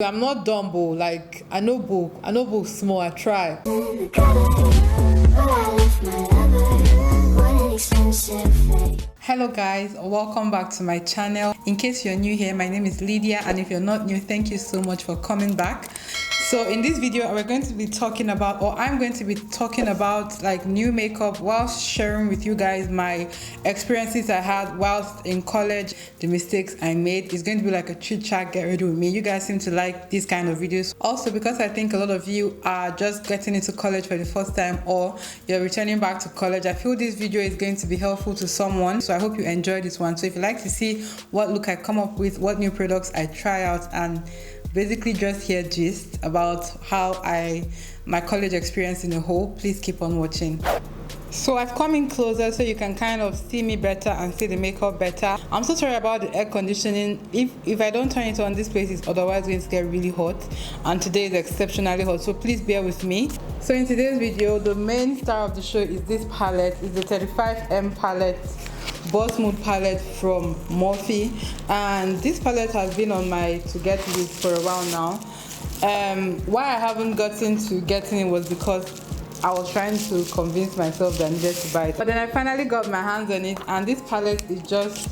I'm not dumbo, like I know book small, I try. Hello guys, welcome back to my channel. In case you're new here, my name is Lydia, and if you're not new, thank you so much for coming back. So in this video we're going to be talking about, or I'm going to be talking about, like, new makeup whilst sharing with you guys my experiences I had whilst in college, the mistakes I made. It's going to be like a chit chat, get ready with me. You guys seem to like these kind of videos. Also, because I think a lot of you are just getting into college for the first time, or you're returning back to college, I feel this video is going to be helpful to someone. So I hope you enjoy this one. So if you like to see what look I come up with, what new products I try out, and basically just hear gist about how my college experience in a whole, please keep on watching. So I've come in closer so you can kind of see me better and see the makeup better. I'm so sorry about the air conditioning. If I don't turn it on, this place is otherwise going to get really hot, and today is exceptionally hot, so please bear with me. So in today's video, the main star of the show is this palette. It's the 35M palette, Boss Mood palette from Morphe, and this palette has been on my to get list for a while now. Why I haven't gotten to getting it was because I was trying to convince myself that I needed to buy it, but then I finally got my hands on it, and this palette is just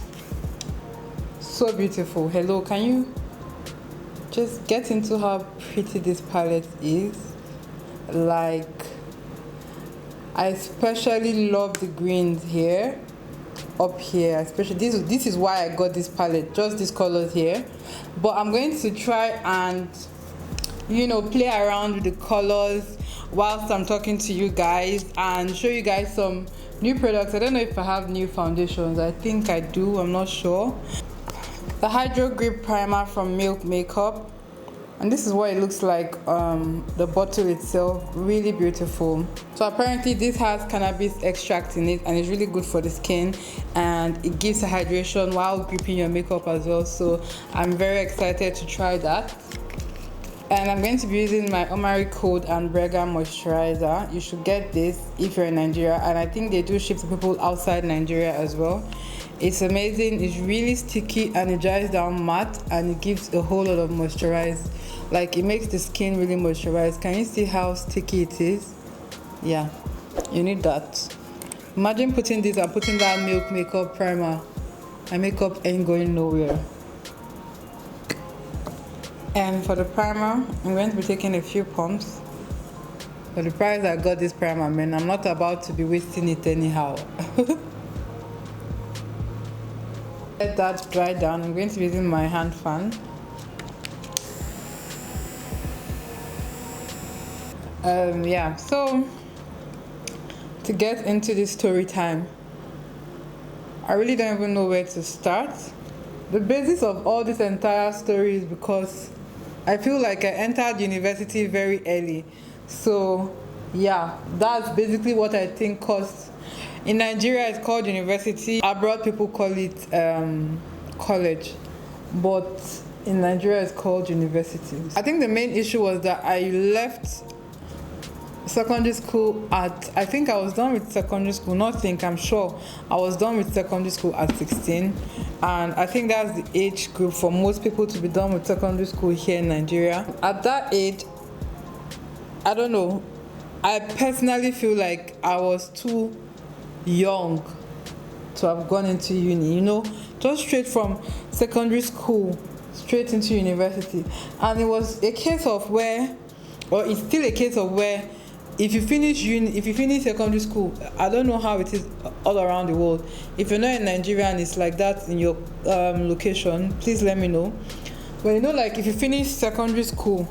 so beautiful. Hello, can you just get into how pretty this palette is? Like, I especially love the greens here, up here, especially this is why I got this palette, just these colors here. But I'm going to try and, you know, play around with the colors whilst I'm talking to you guys and show you guys some new products. I don't know if I have new foundations. I think I do, I'm not sure. The Hydro Grip Primer from Milk Makeup, and this is what it looks like, the bottle itself, really beautiful. So apparently this has cannabis extract in it, and it's really good for the skin, and it gives a hydration while gripping your makeup as well. So I'm very excited to try that. And I'm going to be using my Omari Code and Brega moisturizer. You should get this if you're in Nigeria, and I think they do ship to people outside Nigeria as well. It's amazing. It's really sticky and it dries down matte, and it gives a whole lot of moisturize. Like, it makes the skin really moisturized. Can you see how sticky it is? Yeah, you need that. Imagine putting this and putting that Milk Makeup Primer. My makeup ain't going nowhere. And for the primer, I'm going to be taking a few pumps. For the price I got this primer, man, I'm not about to be wasting it anyhow. Let that dry down. I'm going to be using my hand fan. Yeah, so to get into this story time, I really don't even know where to start. The basis of all this entire story is because I feel like I entered university very early. So yeah, that's basically what I think caused. In Nigeria it's called university, abroad people call it college, but in Nigeria it's called university. I think the main issue was that I left secondary school at, I think I was done with secondary school, I'm sure I was done with secondary school at 16, and I think that's the age group for most people to be done with secondary school here in Nigeria. At that age, I don't know, I personally feel like I was too young to have gone into uni, you know, just straight from secondary school straight into university. And it was a case of where, or it's still a case of where, if you finish secondary school, I don't know how it is all around the world. If you're not in Nigeria and it's like that in your location, please let me know. But you know, like, if you finish secondary school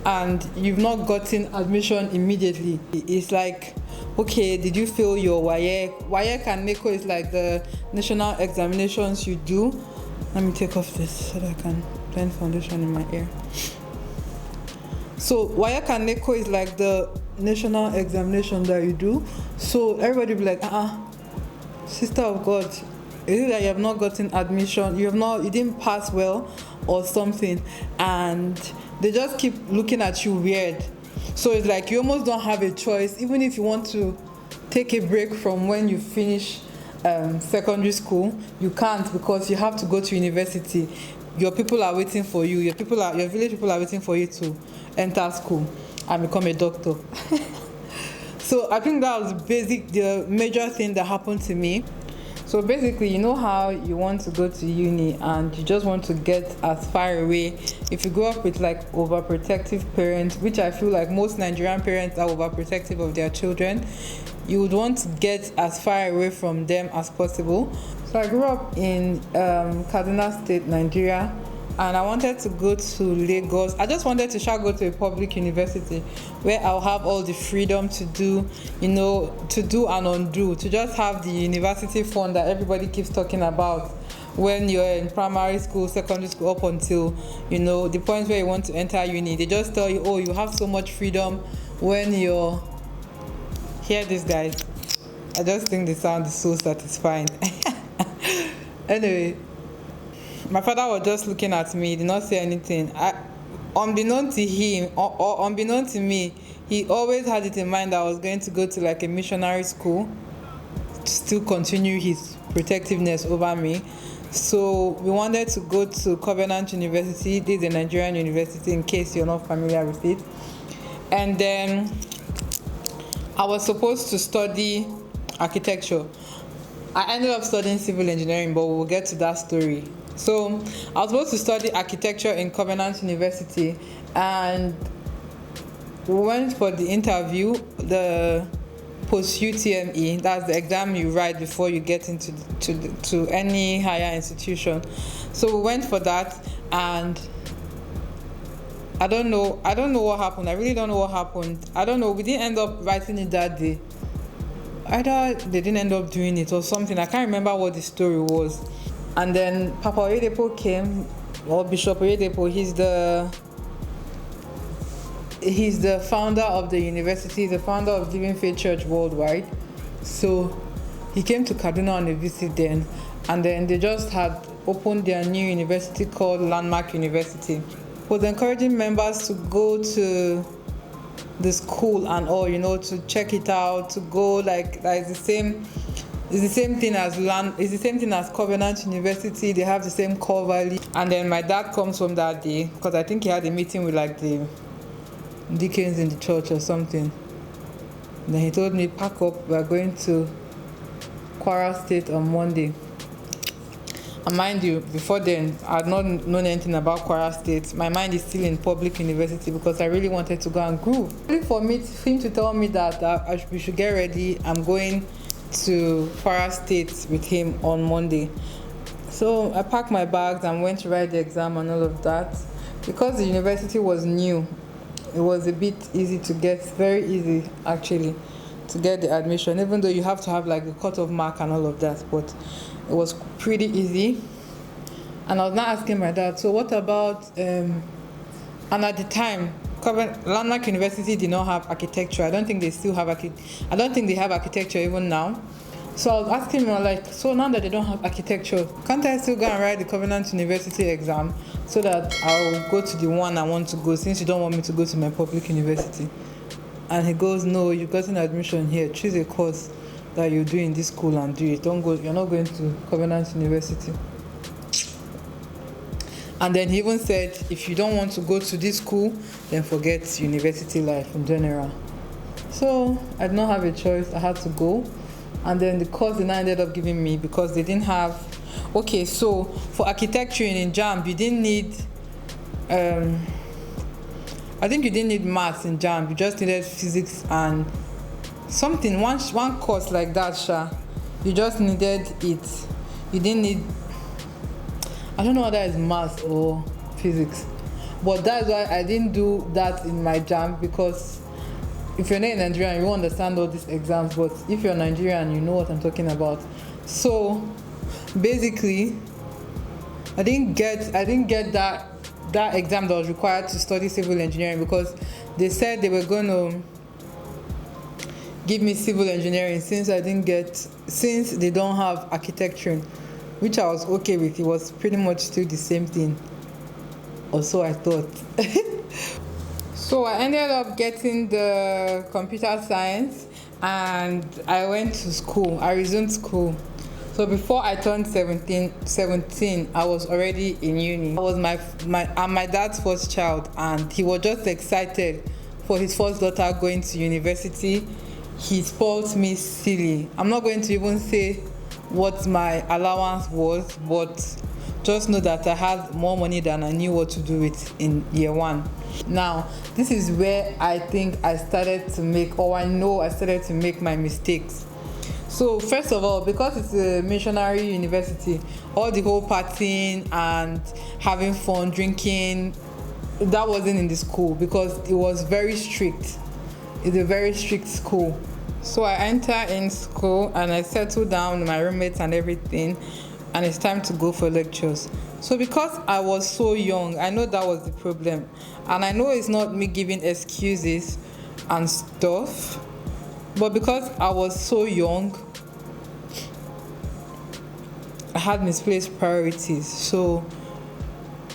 and you've not gotten admission immediately, it's like, okay, did you fail your WAEC? WAEC and NECO is like the national examinations you do. Let me take off this so that I can blend foundation in my ear. So WAEC and NECO is like the national examination that you do. So everybody will be like, sister of God, is it that you have not gotten admission, you didn't pass well or something, and they just keep looking at you weird. So it's like you almost don't have a choice. Even if you want to take a break from when you finish secondary school, you can't, because you have to go to university. your people are waiting for you, your village people are waiting for you to enter school and become a doctor. So I think that was the major thing that happened to me. So basically, you know how you want to go to uni and you just want to get as far away. If you grow up with like overprotective parents, which I feel like most Nigerian parents are overprotective of their children, you would want to get as far away from them as possible. So I grew up in Kaduna State, Nigeria, and I wanted to go to Lagos. I just wanted to go to a public university where I'll have all the freedom to do, to do and undo, to just have the university fund that everybody keeps talking about when you're in primary school, secondary school, up until, the point where you want to enter uni. They just tell you, oh, you have so much freedom when you're here. This guys, I just think the sound is so satisfying. Anyway, my father was just looking at me, did not say anything. Unbeknown to him, or unbeknown to me, he always had it in mind that I was going to go to like a missionary school to still continue his protectiveness over me. So we wanted to go to Covenant University. This is a Nigerian university, in case you're not familiar with it. And then I was supposed to study architecture. I ended up studying civil engineering, but we'll get to that story. So I was supposed to study architecture in Covenant University, and we went for the interview, the post-UTME. That's the exam you write before you get into to any higher institution. So we went for that, and I don't know what happened. I really don't know what happened. I don't know. We didn't end up writing it that day. Either they didn't end up doing it or something. I can't remember what the story was. And then Papa Oyedepo came, or Bishop Oyedepo. He's the founder of the university, the founder of Living Faith Church Worldwide. So he came to Kaduna on a visit then, and then they just had opened their new university called Landmark University. He was encouraging members to go to the school and all, to check it out, to go, like that is the same. It's the same thing as Covenant University. They have the same core value. And then my dad comes home that day, because I think he had a meeting with like the deacons in the church or something. And then he told me, pack up, we're going to Kwara State on Monday. And mind you, before then, I had not known anything about Kwara State. My mind is still in public university because I really wanted to go and Grwm. Really for him to tell me that we should get ready, I'm going to Kwara State with him on Monday. So I packed my bags and went to write the exam and all of that. Because the university was new, it was a bit easy to get, very easy actually, to get the admission, even though you have to have like the cutoff mark and all of that, but it was pretty easy. And I was not asking my dad, so what about, and at the time, Landmark University did not have architecture. I don't think they still have I don't think they have architecture even now. So I was asking him, like, so now that they don't have architecture, can't I still go and write the Covenant University exam so that I'll go to the one I want to go, since you don't want me to go to my public university? And he goes, no, you've gotten admission here. Choose a course that you do in this school and do it. Don't go. You're not going to Covenant University. And then he even said, if you don't want to go to this school, then forget university life in general. So I did not have a choice. I had to go. And then the course they ended up giving me, because they didn't have, okay, so for architecture in JAMB, you didn't need, I think you didn't need maths in JAMB. You just needed physics and something, one course like that, Sha. You just needed it. You didn't need, I don't know whether it's maths or physics, but that's why I didn't do that in my JAMB, because if you're not in Nigerian, you won't understand all these exams, but if you're Nigerian, you know what I'm talking about. So basically, I didn't get that exam that was required to study civil engineering, because they said they were going to give me civil engineering since they don't have architecture, which I was okay with. It was pretty much still the same thing, or so I thought. So I ended up getting the computer science, and I went to school. I resumed school. So before I turned 17, I was already in uni. I was my dad's first child, and he was just excited for his first daughter going to university. He spoiled me silly. I'm not going to even say what my allowance was, but just know that I had more money than I knew what to do with in year one. Now, this is where I think I started to make, or I know I started to make my mistakes. So first of all, because it's a missionary university, all the whole partying and having fun, drinking, that wasn't in the school because it was very strict. It's a very strict school. So I enter in school and I settle down with my roommates and everything, and it's time to go for lectures. So because I was so young, I know that was the problem. And I know it's not me giving excuses and stuff, but because I was so young, I had misplaced priorities. So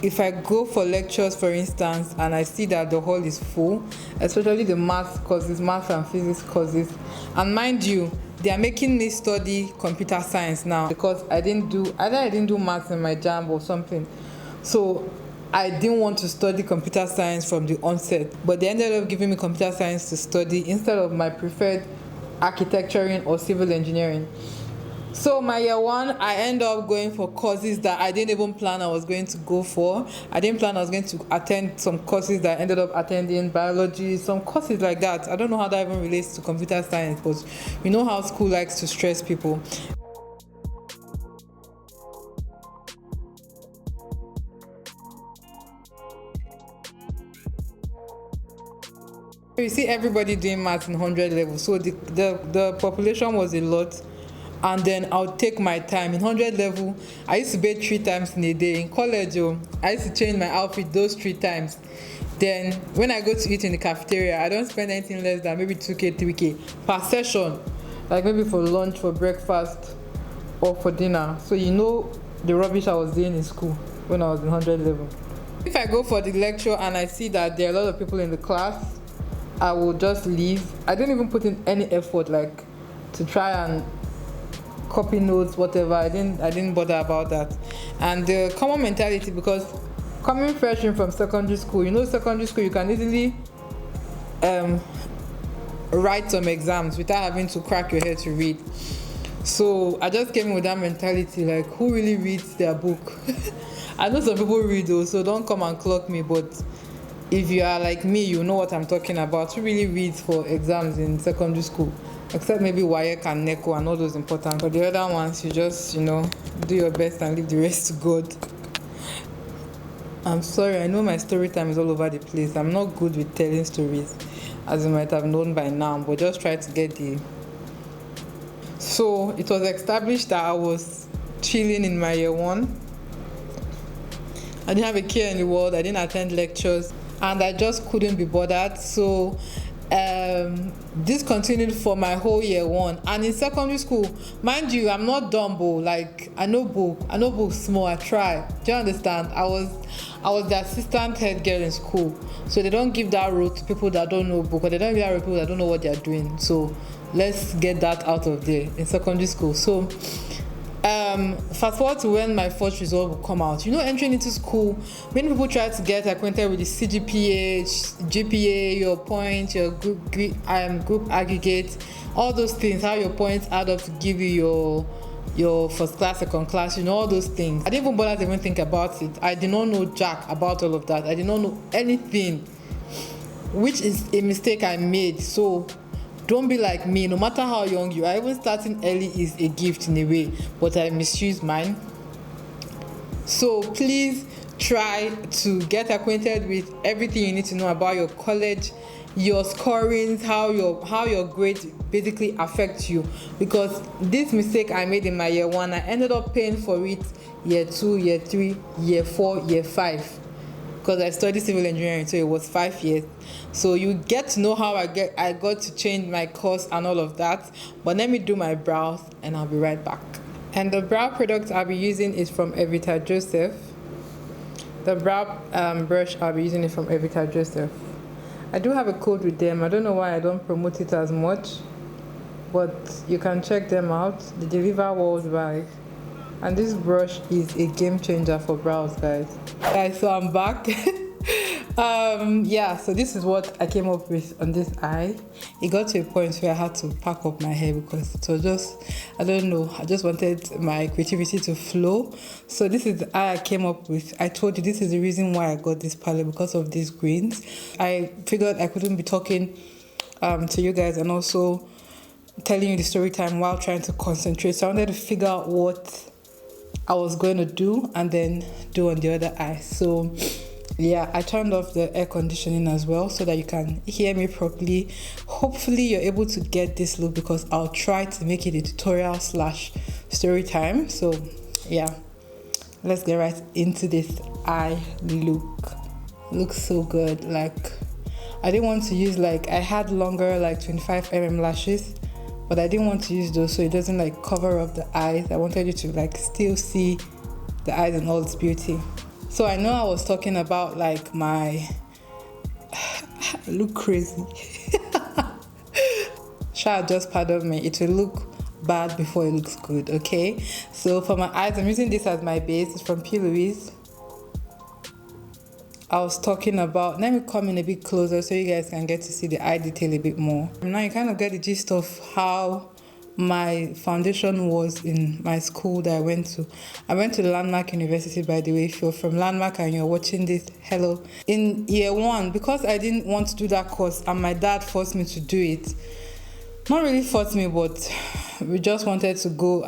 if I go for lectures, for instance, and I see that the hall is full, especially the math courses, math and physics courses, and mind you, they are making me study computer science now because I didn't do math in my JAMB or something. So I didn't want to study computer science from the onset, but they ended up giving me computer science to study instead of my preferred architecturing or civil engineering. So my year one, I ended up going for courses that I didn't even plan I was going to go for. I didn't plan I was going to attend some courses that I ended up attending, biology, some courses like that. I don't know how that even relates to computer science, but you know how school likes to stress people. You see everybody doing maths in 100 level, so the population was a lot. And then I'll take my time. In 100 level, I used to bathe 3 times in a day. In college, I used to change my outfit those 3 times. Then when I go to eat in the cafeteria, I don't spend anything less than maybe 2K, 3K per session. Like maybe for lunch, for breakfast, or for dinner. So you know the rubbish I was doing in school when I was in 100 level. If I go for the lecture and I see that there are a lot of people in the class, I will just leave. I don't even put in any effort like to try and copy notes, whatever. I didn't bother about that. And the common mentality, because coming fresh in from secondary school, you know, secondary school you can easily write some exams without having to crack your head to read. So I just came with that mentality, like, who really reads their book? I know some people read though, so don't come and clock me, but if you are like me, you know what I'm talking about. Who really reads for exams in secondary school? Except maybe WAEC and NECO and all those important. But the other ones, you just, do your best and leave the rest to God. I'm sorry, I know my story time is all over the place. I'm not good with telling stories, as you might have known by now, but just try to get the... So it was established that I was chilling in my year one. I didn't have a care in the world. I didn't attend lectures, and I just couldn't be bothered. So this continued for my whole year one. And in secondary school, mind you, I'm not dumb, like I know book small. I try. Do you understand? I was the assistant head girl in school, so they don't give that role to people that don't know book, or they don't give that role to people that don't know what they're doing. So let's get that out of there in secondary school. So fast forward to when my first result will come out. Entering into school, many people try to get acquainted with the CGPA, GPA, your points, your group aggregate, all those things, how your points add up to give you your first class, second class, all those things. I didn't even bother to even think about it. I did not know jack about all of that. I did not know anything, which is a mistake I made. So don't be like me. No matter how young you are, even starting early is a gift in a way, but I misused mine. So please try to get acquainted with everything you need to know about your college, your scorings, how your grades basically affect you. Because this mistake I made in my year one, I ended up paying for it year 2, year 3, year 4, year 5. Because I studied civil engineering, so it was 5 years. So you get to know how I got to change my course and all of that. But let me do my brows and I'll be right back. And the brow product I'll be using is from Evita Joseph. The brow brush I'll be using is from Evita Joseph. I do have a code with them. I don't know why I don't promote it as much. but you can check them out. They deliver worldwide, and this brush is a game changer for brows, guys. So I'm back. Yeah, so this is what I came up with on this eye. It got to a point where I had to pack up my hair because it was just, I don't know, I just wanted my creativity to flow. So this is the eye I came up with. I told you this is the reason why I got this palette, because of these greens. I figured I couldn't be talking to you guys and also telling you the story time while trying to concentrate. So I wanted to figure out what I was going to do and then do on the other eye. So yeah, I turned off the air conditioning as well so that you can hear me properly. Hopefully you're able to get this look because I'll try to make it a tutorial / story time. So yeah, let's get right into this eye look. Looks so good. Like, I didn't want to use, like, I had longer like 25mm lashes, but I didn't want to use those so it doesn't like cover up the eyes. I wanted you to like still see the eyes in all its beauty. So I know I was talking about like my I look crazy. Just pardon me. It will look bad before it looks good, okay? So for my eyes, I'm using this as my base. It's from P. Louise. I was talking about, let me come in a bit closer so you guys can get to see the eye detail a bit more. Now you kind of get the gist of how my foundation was in my school that I went to. I went to the Landmark University, by the way. If you're from Landmark and you're watching this, hello. In year 1, because I didn't want to do that course and my dad forced me to do it. Not really forced me, but we just wanted to go.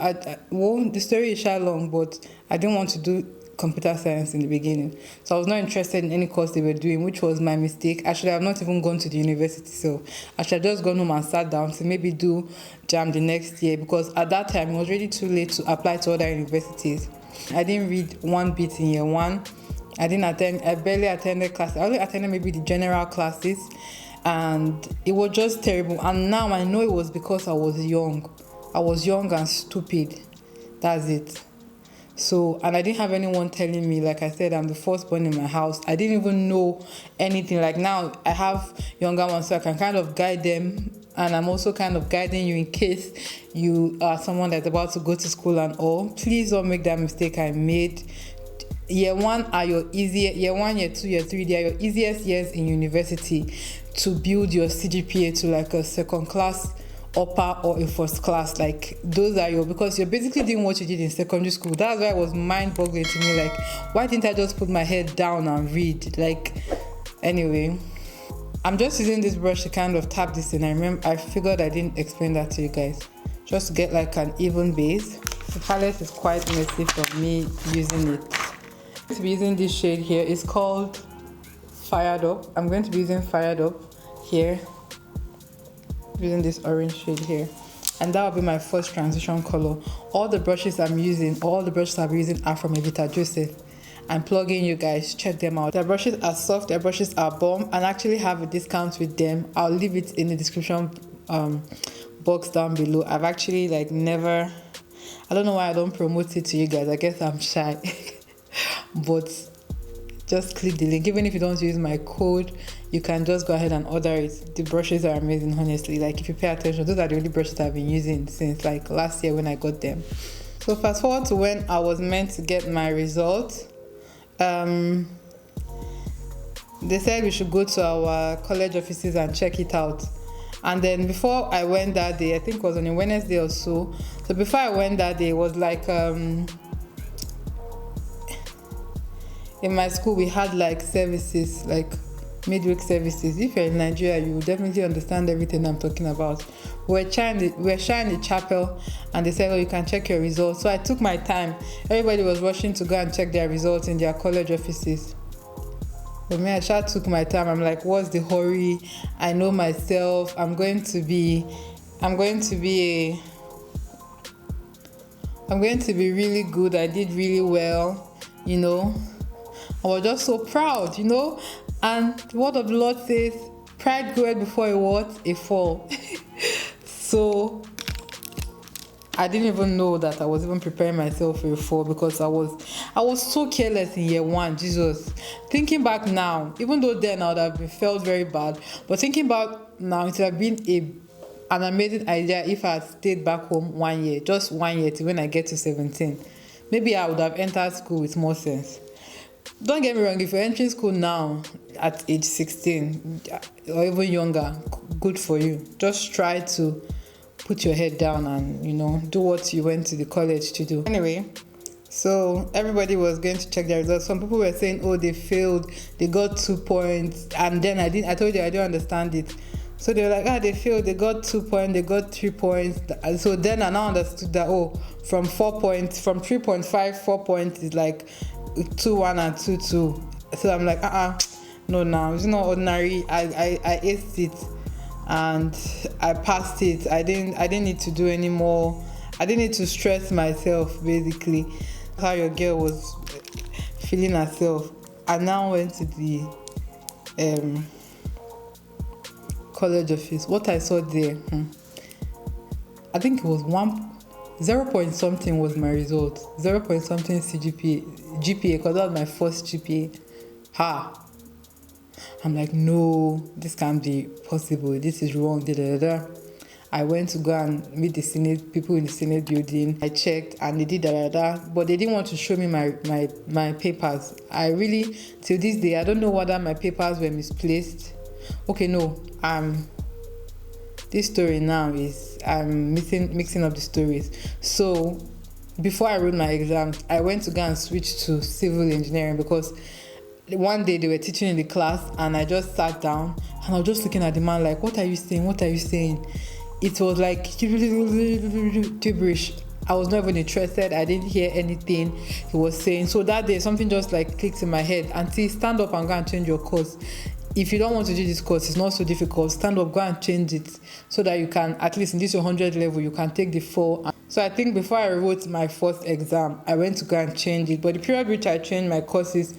Well, the story is short long, but I didn't want to do computer science in the beginning, so I was not interested in any course they were doing, which was my mistake. I should have not even gone to the university, so I should have just gone home and sat down to maybe do JAM the next year, because at that time it was really too late to apply to other universities. I didn't read one bit in year 1. I barely attended class. I only attended maybe the general classes, and it was just terrible. And now I know it was because I was young and stupid. That's it. So, and I didn't have anyone telling me. Like I said, I'm the firstborn in my house. I didn't even know anything. Like now I have younger ones, so I can kind of guide them, and I'm also kind of guiding you in case you are someone that's about to go to school and all. Please don't make that mistake I made. Year 1 are your easiest, year 1, year 2, year 3, they are your easiest years in university to build your CGPA to like a second class, upper, or a first class. Like those are because you're basically doing what you did in secondary school. That's why it was mind-boggling to me, like, why didn't I just put my head down and read? Like, anyway, I'm just using this brush to kind of tap this in. I figured I didn't explain that to you guys, just to get like an even base. The palette is quite messy from me using it. I'm going to be using this shade here. It's called Fired Up. I'm going to be using Fired Up here, using this orange shade here, and that will be my first transition color. All the brushes I'll be using are from Evita Joseph. I'm plugging you guys, check them out. Their brushes are soft, their brushes are bomb, and I actually have a discount with them. I'll leave it in the description box down below. I've actually like never, I don't know why I don't promote it to you guys. I guess I'm shy. But just click the link. Even if you don't use my code, you can just go ahead and order it. The brushes are amazing, honestly. Like, if you pay attention, those are the only brushes I've been using since like last year when I got them. So fast forward to when I was meant to get my results. They said we should go to our college offices and check it out. And then before I went that day, I think it was on a Wednesday or so. So before I went that day, it was like in my school we had like services, like midweek services. If you're in Nigeria, you will definitely understand everything I'm talking about. We're sharing the chapel, and they said, oh, you can check your results. So I took my time. Everybody was rushing to go and check their results in their college offices. But me, I took my time. I'm like, what's the hurry? I know myself. I'm going to be really good. I did really well, you know. I was just so proud, you know. And the word of the Lord says, pride goeth before a what? A fall. So I didn't even know that I was even preparing myself for a fall, because I was so careless in year 1. Jesus. Thinking back now, even though then I would have felt very bad, but thinking back now, it would have been an amazing idea if I had stayed back home 1 year, just 1 year, till when I get to 17. Maybe I would have entered school with more sense. Don't get me wrong, if you're entering school now at age 16 or even younger, good for you. Just try to put your head down and, you know, do what you went to the college to do. Anyway, so everybody was going to check their results. Some people were saying, oh, they failed, they got 2 points, and then I told you I don't understand it. So they were like, they failed, they got 2 points, they got 3 points. And so then I now understood that, from 4 points, from 3.5, 4 points is like 2-1 and 2-2. So I'm like, no, it's not ordinary. I aced it and I passed it. I didn't need to do any more. I didn't need to stress myself, basically. How your girl was feeling herself. I now went to the college office. What I saw there, I think it was 0 point something was my result. 0 point something GPA, because that was my first GPA. I'm like, no, this can't be possible. This is wrong. I went to go and meet the Senate, people in the Senate building. I checked and they did but they didn't want to show me my papers. I really, till this day, I don't know whether my papers were misplaced. Okay, no, this story now is, I'm mixing up the stories. So before I wrote my exams, I went to go and switch to civil engineering, because one day they were teaching in the class and I just sat down and I was just looking at the man like, what are you saying? It was like gibberish. I was not even interested. I didn't hear anything he was saying. So that day something just like clicked in my head. Auntie, stand up and go and change your course. If you don't want to do this course, it's not so difficult. Stand up, go and change it, so that you can, at least in this 100 level, you can take the 4. So I think before I wrote my first exam, I went to go and change it. But the period which I changed my courses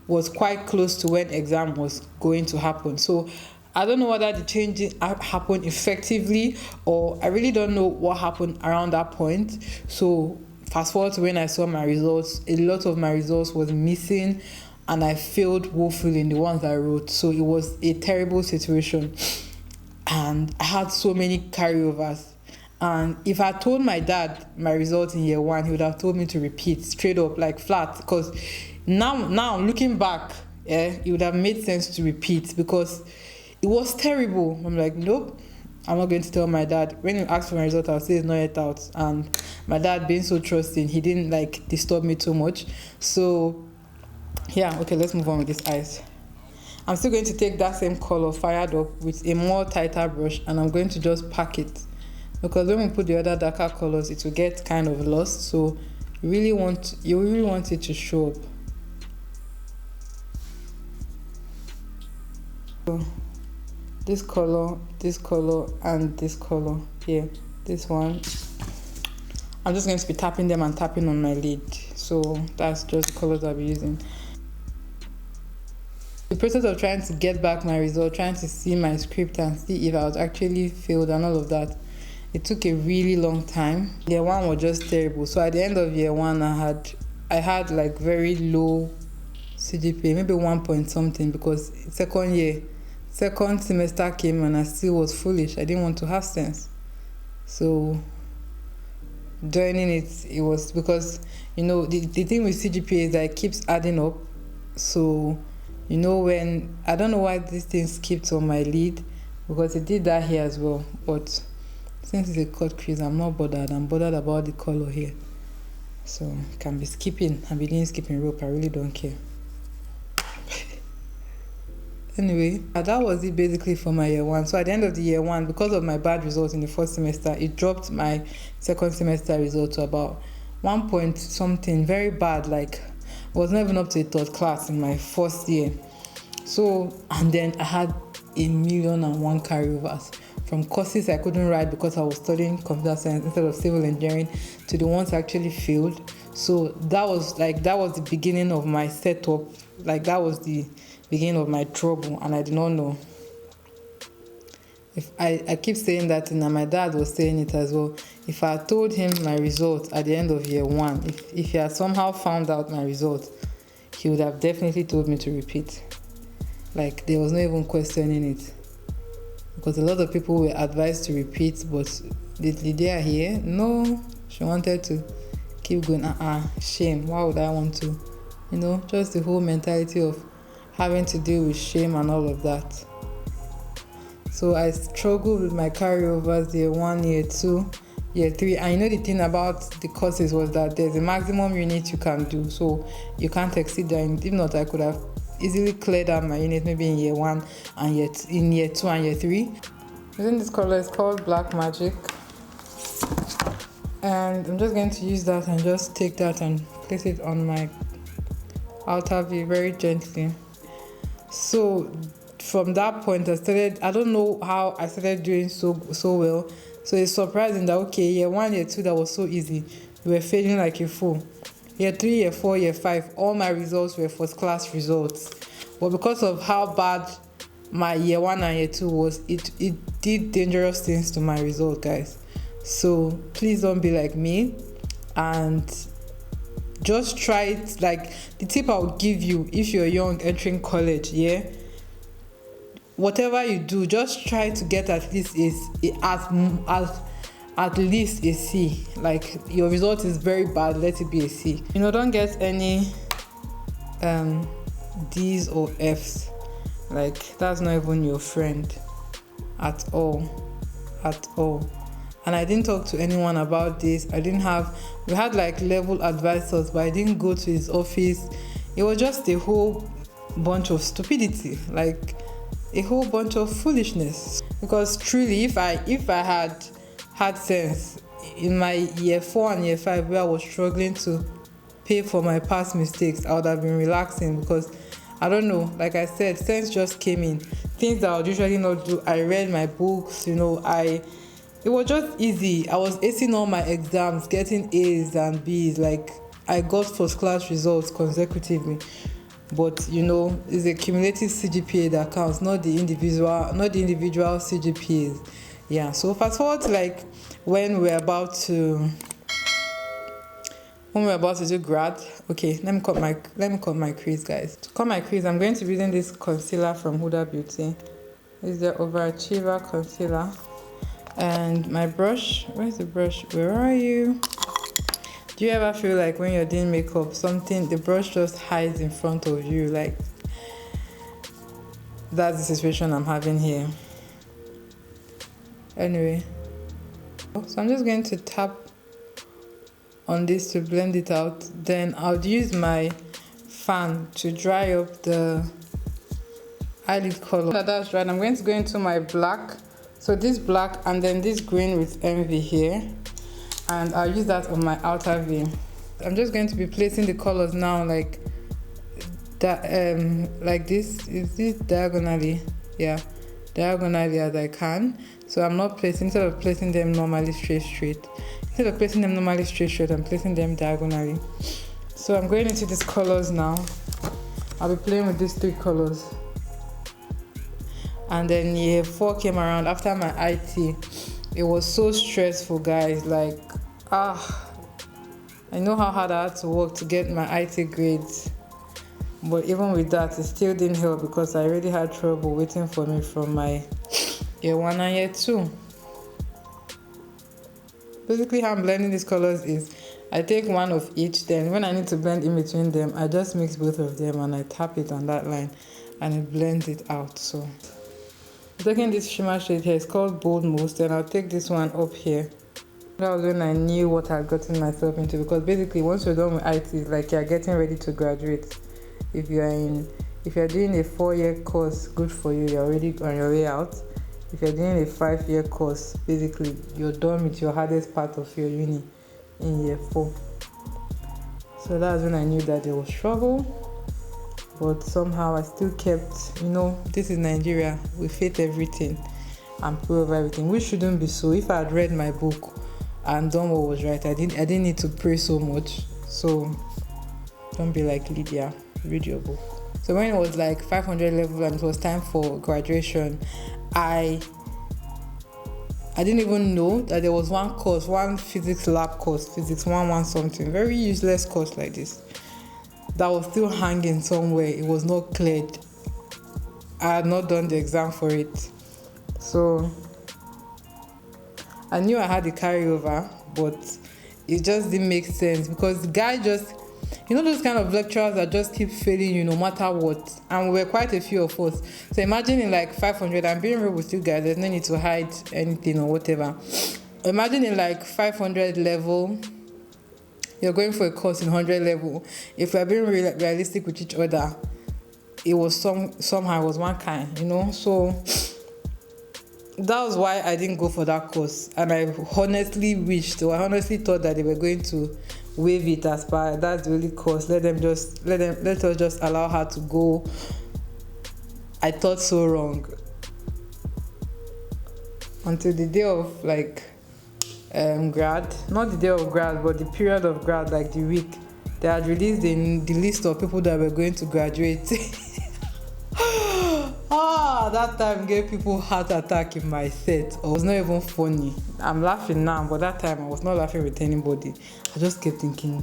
was quite close to when exam was going to happen. So I don't know whether the change happened effectively, or I really don't know what happened around that point. So fast forward to when I saw my results, a lot of my results was missing. And I failed woefully in the ones I wrote. So it was a terrible situation. And I had so many carryovers. And if I told my dad my results in year 1, he would have told me to repeat straight up, like flat. Because now looking back, it would have made sense to repeat, because it was terrible. I'm like, nope, I'm not going to tell my dad. When he asked for my result, I'll say it's not yet out. And my dad, being so trusting, he didn't like disturb me too much. So yeah, okay, let's move on with this eyes. I'm still going to take that same color fired up with a more tighter brush, and I'm going to just pack it, because when we put the other darker colors, it will get kind of lost. So you really want it to show up. So this color, and this color here, this one, I'm just going to be tapping them and tapping on my lid. So that's just the colors I'll be using. The process of trying to get back my result, trying to see my script and see if I was actually failed and all of that, it took a really long time. Year 1 was just terrible. So at the end of year 1, I had like very low CGPA, maybe 1 point something, because second semester came and I still was foolish. I didn't want to have sense. So joining it was because, you know, the thing with CGPA is that it keeps adding up. So, you know, when, I don't know why this thing skipped on my lid, because it did that here as well. But since it's a cut crease, I'm not bothered. I'm bothered about the color here. So it can be skipping. I've been doing skipping rope. I really don't care. Anyway, that was it basically for my year 1. So at the end of the year 1, because of my bad results in the first semester, it dropped my second semester result to about 1 point something, very bad. Like, I was not even up to a third class in my first year. So, and then I had 1,000,001 carryovers from courses I couldn't write because I was studying computer science instead of civil engineering, to the ones I actually failed. So that was the beginning of my setup. Like, that was the beginning of my trouble, and I did not know. If I keep saying that, and my dad was saying it as well. If I told him my result at the end of year 1, if he had somehow found out my result, he would have definitely told me to repeat. Like, there was no even questioning it. because a lot of people were advised to repeat, but did Lydia here? No, she wanted to keep going. Shame. Why would I want to? You know, just the whole mentality of having to deal with shame and all of that. So I struggled with my carryovers year 1, year 2, year 3. And you know, the thing about the courses was that there's a maximum unit you can do, so you can't exceed that. If not, I could have easily cleared out my unit maybe in year 1 and in year 2 and year 3. Using this color is called Black Magic, and I'm just going to use that and just take that and place it on my outer V very gently. So from that point I don't know how I started doing so well. So it's surprising that okay, year 1, year 2 that was so easy, we were failing like a fool. Year 3, year 4, year 5, all my results were first class results. But because of how bad my year 1 and year 2 was, it did dangerous things to my result, guys. So please don't be like me and just try it. Like, the tip I would give you if you're young entering college, yeah, whatever you do, just try to get at least at least a C. Like, your result is very bad, let it be a C. You know, don't get any D's or F's. Like, that's not even your friend at all. And I didn't talk to anyone about this. We had like level advisors, but I didn't go to his office. It was just a whole bunch of stupidity, like a whole bunch of foolishness. Because truly, if I had sense in my year 4 and year 5, where I was struggling to pay for my past mistakes, I would have been relaxing, because I don't know, like I said, sense just came in. Things that I would usually not do, I read my books, you know, it was just easy. I was acing all my exams, getting A's and B's. Like, I got first class results consecutively. But you know, it's a cumulative CGPA that counts, not the individual CGPAs. Yeah. So fast forward to like when we're about to do grad. Okay, let me cut my crease, guys. To cut my crease, I'm going to be using this concealer from Huda Beauty. This is the Overachiever concealer. And my brush, where's the brush? Where are you? Do you ever feel like when you're doing makeup, the brush just hides in front of you? Like, that's the situation I'm having here. Anyway, so I'm just going to tap on this to blend it out. Then I'll use my fan to dry up the eyelid color. That's right. I'm going to go into my black. So this black and then this green with envy here, and I'll use that on my outer V. I'm just going to be placing the colors now like that, like this. Is this diagonally? Yeah, diagonally as I can. So I'm not placing, instead of placing them normally straight. Instead of placing them normally straight, I'm placing them diagonally. So I'm going into these colors now. I'll be playing with these 3 colors. And then year 4 came around after my IT. It was so stressful, guys. Like, I know how hard I had to work to get my IT grades. But even with that, it still didn't help, because I already had trouble waiting for me from my year 1 and year 2. Basically, how I'm blending these colors is I take one of each, then when I need to blend in between them, I just mix both of them and I tap it on that line and it blends it out. So taking this shimmer shade here, it's called Bold Mousse, and I'll take this one up here. That was when I knew what I'd gotten myself into, because basically once you're done with IT, it's like you're getting ready to graduate. If you're doing a 4-year course, good for you, you're already on your way out. If you're doing a 5-year course, basically you're done with your hardest part of your uni in year 4. So that's when I knew that there was struggle. But somehow I still kept, you know, this is Nigeria, we faith everything and pray over everything, which shouldn't be so. If I had read my book and done what was right, I didn't need to pray so much. So don't be like Lydia, read your book. So when it was like 500 level and it was time for graduation, I didn't even know that there was one physics lab course, physics 1 something, very useless course like this, that was still hanging somewhere. It was not cleared. I had not done the exam for it. So I knew I had the carryover, but it just didn't make sense because the guy just, you know, those kind of lecturers that just keep failing you no matter what. And we were quite a few of us. So imagine in like 500, I'm being real with you guys, there's no need to hide anything or whatever. Imagine in like 500 level, you're going for a course in 100 level. If we're being realistic with each other, it was somehow it was one kind, you know. So that was why I didn't go for that course, and I honestly thought that they were going to waive it as per that's the only course. Let us just allow her to go. I thought so wrong until the day of like grad, not the day of grad, but the period of grad, like the week they had released the list of people that were going to graduate. That time gave people heart attack in my set. It was not even funny. I'm laughing now, but that time I was not laughing with anybody. I just kept thinking,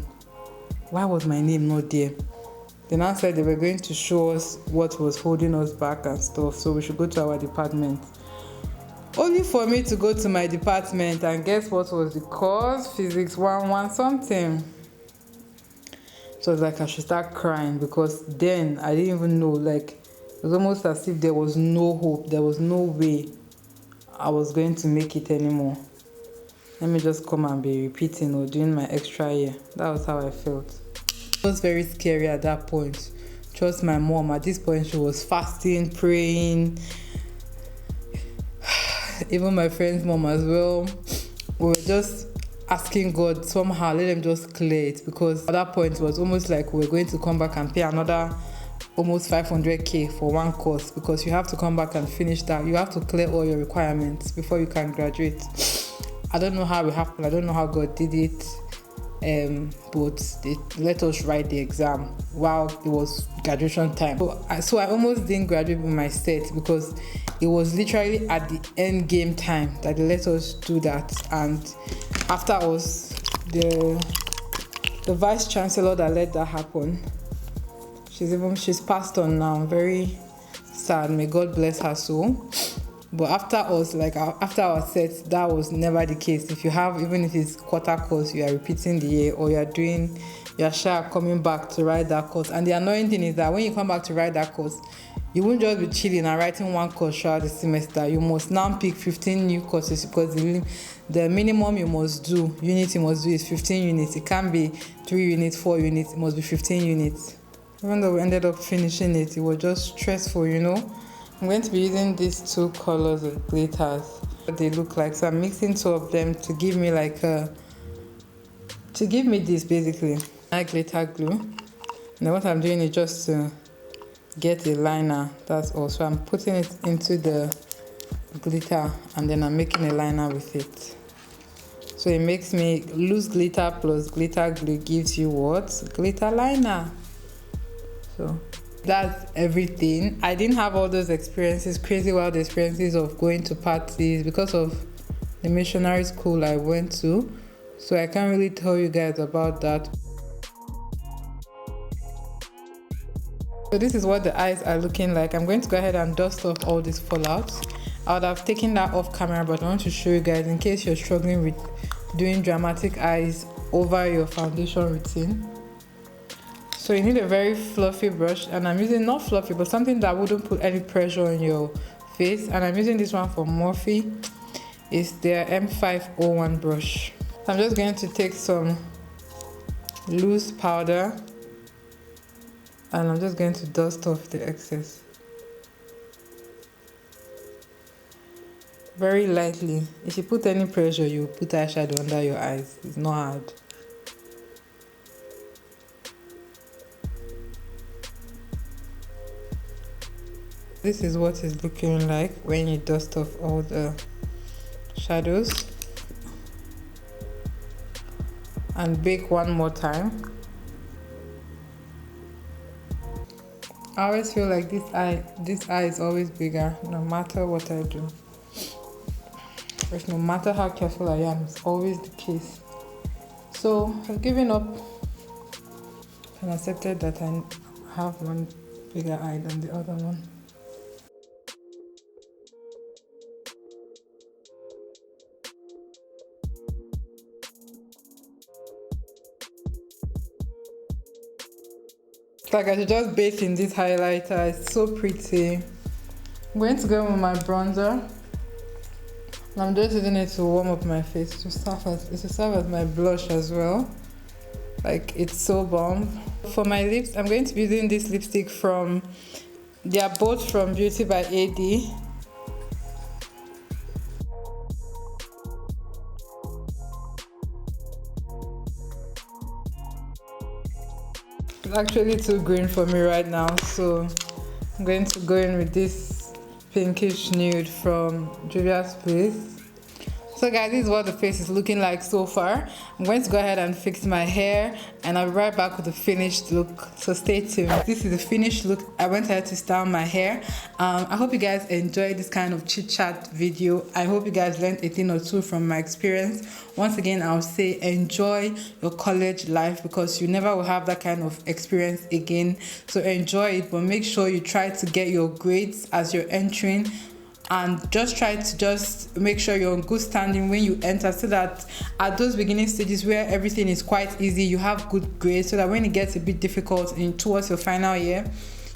why was my name not there? Then I said they were going to show us what was holding us back and stuff, so we should go to our department. Only for me to go to my department and guess what was the course? Physics 1 something. So it was like I should start crying because then I didn't even know, like it was almost as if there was no hope, there was no way I was going to make it anymore. Let me just come and be repeating or doing my extra year. That was how I felt. It was very scary at that point. Trust my mom, at this point she was fasting, praying. Even my friend's mom as well. We were just asking God somehow, let them just clear it, because at that point it was almost like we were going to come back and pay another almost 500k for one course, because you have to come back and finish that. You have to clear all your requirements before you can graduate. I don't know how it happened. I don't know how God did it. But they let us write the exam while it was graduation time. So I almost didn't graduate with my set because it was literally at the end game time that they let us do that. And after us, the vice chancellor that let that happen, she's passed on now. Very sad. May God bless her soul. But after us, like after our set, that was never the case. If you have, even if it's quarter course, you are repeating the year, or you're coming back to write that course. And the annoying thing is that when you come back to write that course, you won't just be chilling and writing one course throughout the semester. You must now pick 15 new courses, because the minimum you must do is 15 units. It can't be 3 units, 4 units. It must be 15 units. Even though we ended up finishing it, it was just stressful, you know. I'm going to be using these two colors of glitters, what they look like. So I'm mixing two of them to give me this basically. I glitter glue. And then what I'm doing is just to get a liner, that's all. So I'm putting it into the glitter and then I'm making a liner with it. So it makes me loose glitter plus glitter glue gives you what? Glitter liner. So that's everything. I didn't have all those experiences, crazy wild experiences of going to parties because of the missionary school I went to. So I can't really tell you guys about that. So this is what the eyes are looking like. I'm going to go ahead and dust off all these fallouts. I would have taken that off camera, but I want to show you guys in case you're struggling with doing dramatic eyes over your foundation routine. So you need a very fluffy brush, and I'm using not fluffy but something that wouldn't put any pressure on your face, and I'm using this one from Morphe. It's their M501 brush. I'm just going to take some loose powder and I'm just going to dust off the excess very lightly. If you put any pressure, you put eyeshadow under your eyes. It's not hard. This is what it's looking like when you dust off all the shadows. And bake one more time. I always feel like this eye is always bigger no matter what I do. But no matter how careful I am, it's always the case. So I've given up and accepted that I have one bigger eye than the other one. Like I should just bathe in this highlighter. It's so pretty. I'm going to go with my bronzer. I'm just using it to warm up my face. To serve as my blush as well. Like, it's so bomb. For my lips, I'm going to be using this lipstick from, they are both from Beauty by AD. It's actually too green for me right now, so I'm going to go in with this pinkish nude from Juvia's Place. So guys, this is what the face is looking like so far. I'm going to go ahead and fix my hair, and I'll be right back with the finished look, so stay tuned. This is the finished look. I went ahead to style my hair. I hope you guys enjoyed this kind of chit chat video. I hope you guys learned a thing or two from my experience. Once again, I'll say enjoy your college life, because you never will have that kind of experience again. So enjoy it, but make sure you try to get your grades as you're entering, and just try to make sure you're in good standing when you enter, so that at those beginning stages where everything is quite easy, you have good grades, so that when it gets a bit difficult towards your final year,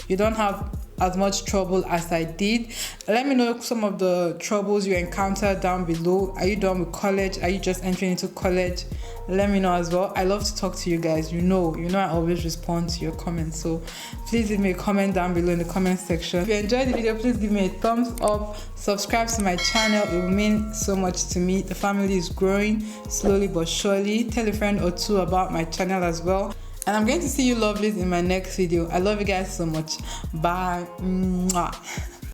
you don't have as much trouble as I did. Let me know some of the troubles you encountered down below. Are you done with college? Are you just entering into college? Let me know as well. I love to talk to you guys. You know I always respond to your comments, so please leave me a comment down below in the comment section. If you enjoyed the video, please give me a thumbs up, subscribe to my channel. It will mean so much to me. The family is growing slowly but surely. Tell a friend or two about my channel as well. And I'm going to see you lovelies in my next video. I love you guys so much. Bye. Mwah.